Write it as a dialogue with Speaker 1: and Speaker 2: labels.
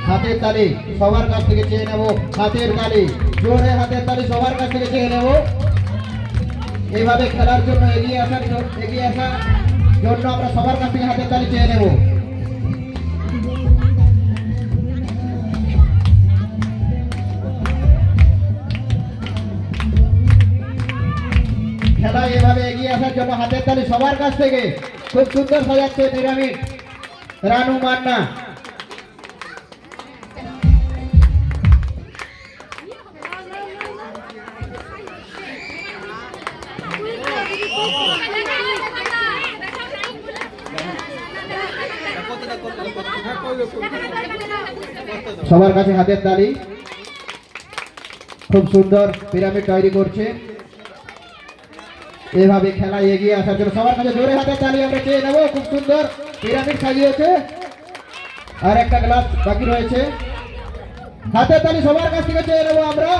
Speaker 1: হাতের তালি সবার কাছ থেকে চেয়ে নেব, হাতের তালি, জোরে হাতের তালি সবার কাছ থেকে চেয়ে নেব। এইভাবে খেলার জন্য এগিয়ে আসার জন্য আমরা সবার কাছ থেকে হাতের তালি চেয়ে নেব। খেলায় এভাবে এগিয়ে আসার জন্য হাতের তালি সবার কাছ থেকে। খুব সুন্দর সাজাচ্ছে পিরামিড রানু মান্না। সবার কাছে হাতের তালি। খুব সুন্দর পিরামিড তৈরি করছে। এভাবে খেলায় এগিয়ে আসার জন্য সবার কাছে জোরে হাতের তালি আমরা চেয়ে নেব। খুব সুন্দর পিরামিড সাজিয়েছে, আর একটা গ্লাস বাকি রয়েছে। হাতের তালি সবার কাছ থেকে চেয়ে নেব আমরা।